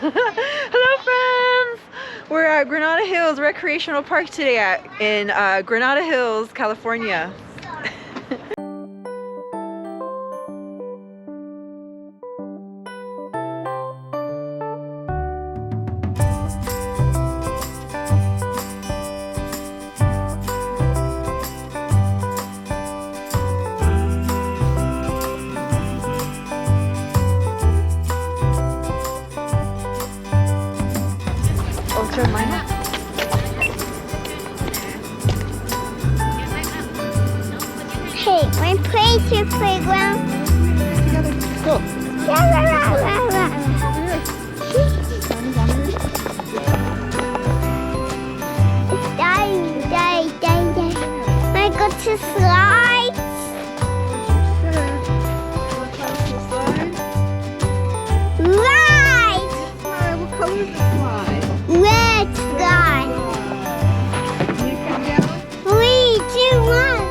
Hello friends! We're at Granada Hills Recreational Park today in Granada Hills, California. Hey, wanna play to playground? Together. Go. It's dying. Wanna go to slides? Right! What color is the slide? Red slide. Can you come down? 3, 2, 1.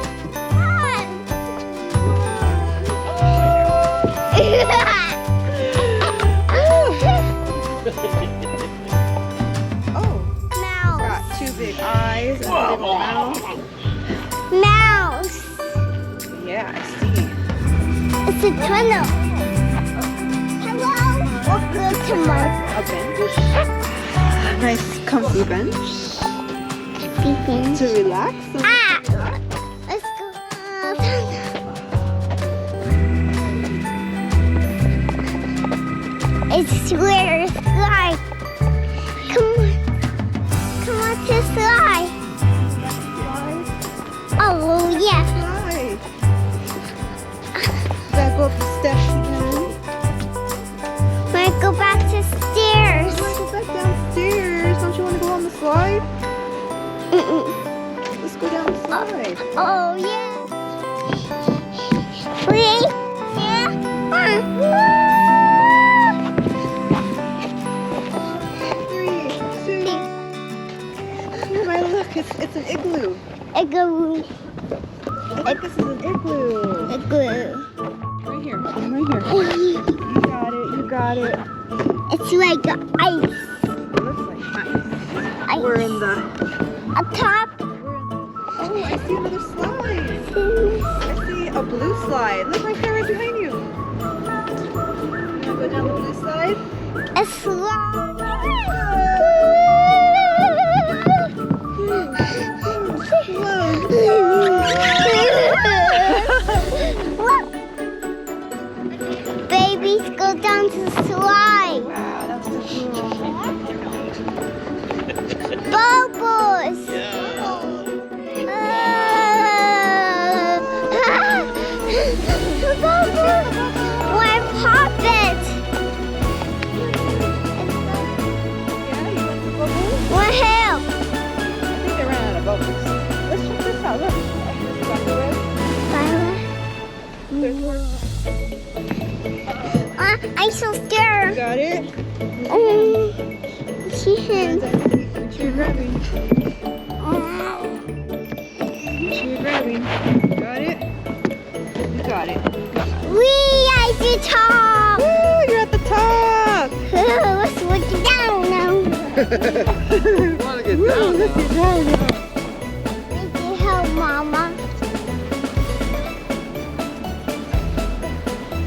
Oh, Mouse. got 2 big eyes and a little mouth. Mouse. Yeah, I see. It's a tunnel. Hello. Welcome to my A bench. Nice comfy bench bench. to relax. Ah! Let's go. It's where it's slide. Come on to slide. Oh yeah. Slide. Gotta go up the steps again. Wanna go back to stairs? I wanna go back downstairs. Don't you want to go on the slide? Let's go down the slide. Oh yeah. 3, 2, 1. 3, 2. Oh my, look, it's an igloo. Igloo. I think this is an igloo. Igloo. Right here, right here. You got it. It's like ice. It looks like ice. Ice. We're in the... Up top. Oh, I see another slide. I see a blue slide. Look right there, right behind you. You want to go down the blue slide? A slide. Babies go down to the slide. Wow, that's so cool. Bubbles. Bubbles. Where pop it? Yeah, you want some bubbles? What help? I think they ran out of bubbles. Let's check this out. Look. This is the red. There's more. I'm so scared. Got it? See him. What you grabbing? What you grabbing? Got it? You got it. We at the top. Woo, you're at the top! Let's look down now. You want to get down? Let's get down now. Thank you, help, Mama.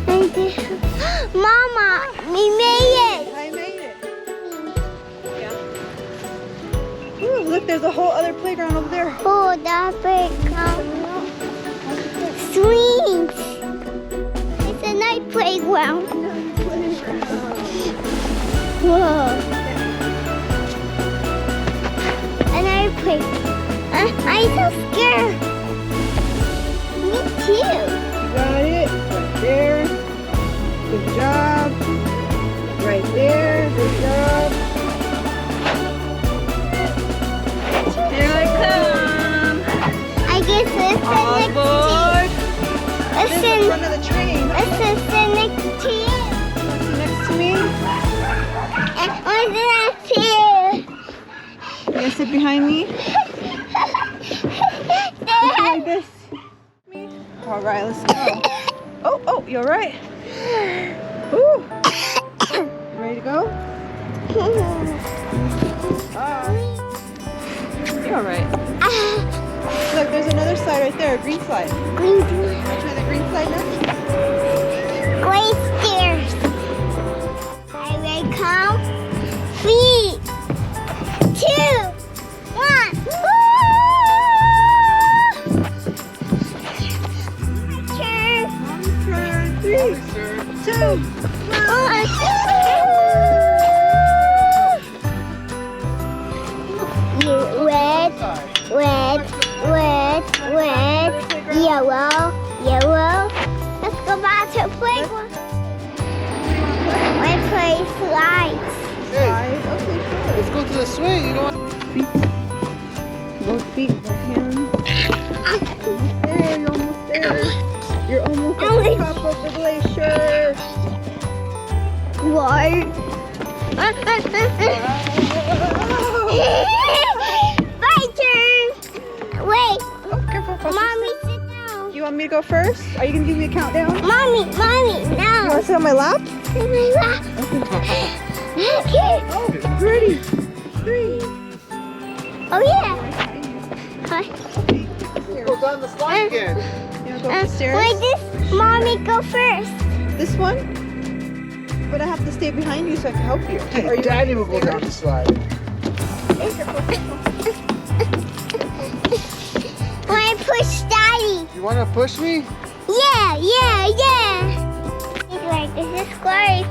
Thank you. Mama, we made it. I made it. Yeah. Ooh, look, there's a whole other playground over there. Oh, that big swings. It's a night playground. Whoa. A night playground. I'm so scared. Me too. You got it. Right there. Good job. Right there. Good job. Here I come. I guess it's All the next aboard. This is the Listen, front of the train. this is the next to you. Next to me. What's the next to you? You gonna sit behind me? Like this. All right, let's go. Oh, you all right? Ooh. Ready to go? You're all right. Look, there's another slide right there, a green slide. Green Want to try the green slide next? Great stairs. I will count 3, 2, 1. Turn. Turn. 3, 2, 1. Red, yellow. Let's go back to playground. I play slides. slide. Okay, sure. Let's go to the swing. You know what? Both feet, both hands. There, you're almost there. You're almost at the top of the glacier. What? My turn. Wait, Oh, careful. mommy, sit down. You want me to go first? Are you going to give me a countdown? Mommy, You no. want to sit on my lap? Okay. Oh, ready. 3. Oh yeah. Hi. Go down the slide again. You want to go upstairs? Wait, this mommy go first. This one? But I have to stay behind you so I can help you. Hey, Or you Daddy will go stay down the slide. When I push daddy. You want to push me? Yeah. He's like, this is great.